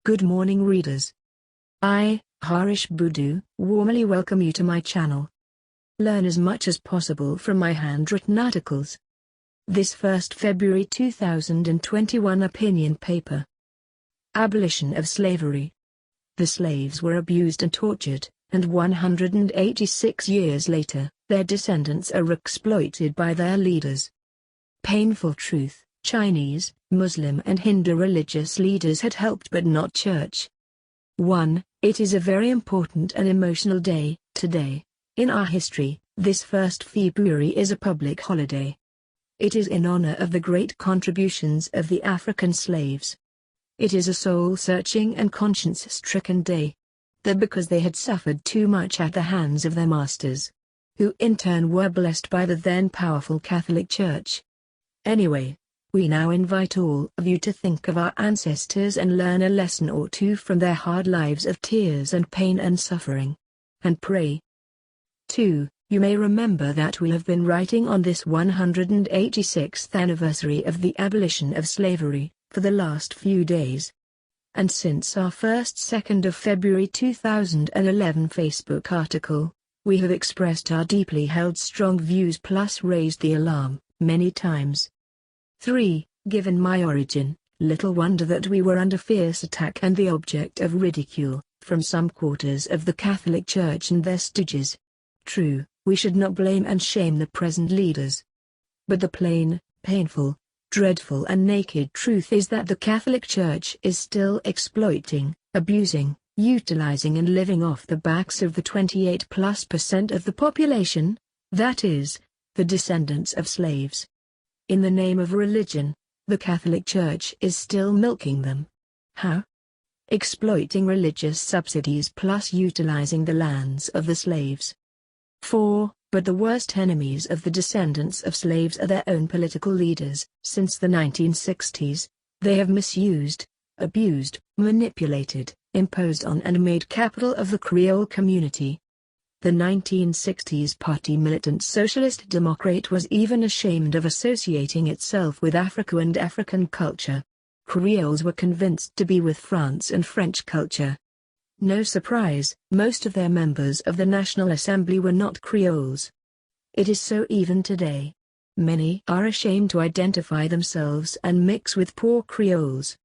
Good morning readers. I, Harish Budu, warmly welcome you to my channel. Learn as much as possible from my handwritten articles. This 1st February 2021 opinion paper. Abolition of slavery. The slaves were abused and tortured, and 186 years later, their descendants are exploited by their leaders. Painful truth. Chinese, Muslim and Hindu religious leaders had helped but not church. 1. It is a very important and emotional day, today. In our history, this 1st February is a public holiday. It is in honor of the great contributions of the African slaves. It is a soul-searching and conscience-stricken day. That because they had suffered too much at the hands of their masters, who in turn were blessed by the then powerful Catholic Church. Anyway, we now invite all of you to think of our ancestors and learn a lesson or two from their hard lives of tears and pain and suffering. And pray. 2. You may remember that we have been writing on this 186th anniversary of the abolition of slavery, for the last few days. And since our first 2nd of February 2011 Facebook article, we have expressed our deeply held strong views plus raised the alarm, many times. 3. Given my origin, little wonder that we were under fierce attack and the object of ridicule, from some quarters of the Catholic Church and their stooges. True, we should not blame and shame the present leaders. But the plain, painful, dreadful and naked truth is that the Catholic Church is still exploiting, abusing, utilizing and living off the backs of the 28+% of the population, that is, the descendants of slaves. In the name of religion, the Catholic Church is still milking them. How? Exploiting religious subsidies plus utilizing the lands of the slaves. 4. But the worst enemies of the descendants of slaves are their own political leaders. Since the 1960s, they have misused, abused, manipulated, imposed on and made capital of the Creole community. The 1960s party militant Socialist Democrat was even ashamed of associating itself with Africa and African culture. Creoles were convinced to be with France and French culture. No surprise, most of their members of the National Assembly were not Creoles. It is so even today. Many are ashamed to identify themselves and mix with poor Creoles.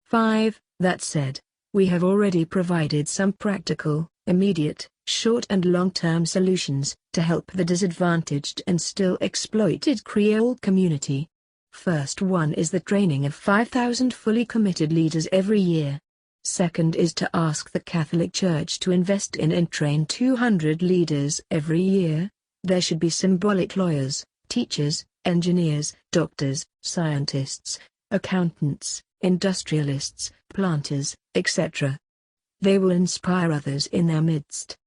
5. That said, we have already provided some practical, immediate, short and long-term solutions to help the disadvantaged and still exploited Creole community. First one is the training of 5,000 fully committed leaders every year. Second is to ask the Catholic Church to invest in and train 200 leaders every year. There should be symbolic lawyers, teachers, engineers, doctors, scientists, accountants, industrialists, planters, etc. They will inspire others in their midst.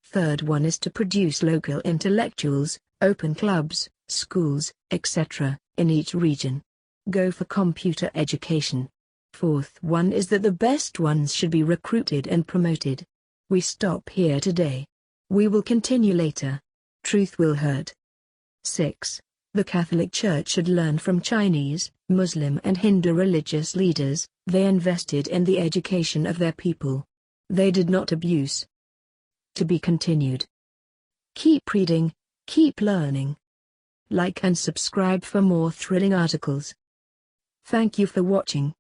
Third one is to produce local intellectuals, open clubs, schools, etc., in each region. Go for computer education. Fourth one is that the best ones should be recruited and promoted. We stop here today. We will continue later. Truth will hurt. 6. The Catholic Church should learn from Chinese, Muslim and Hindu religious leaders. They invested in the education of their people. They did not abuse. To be continued. Keep reading, keep learning. Like and subscribe for more thrilling articles. Thank you for watching.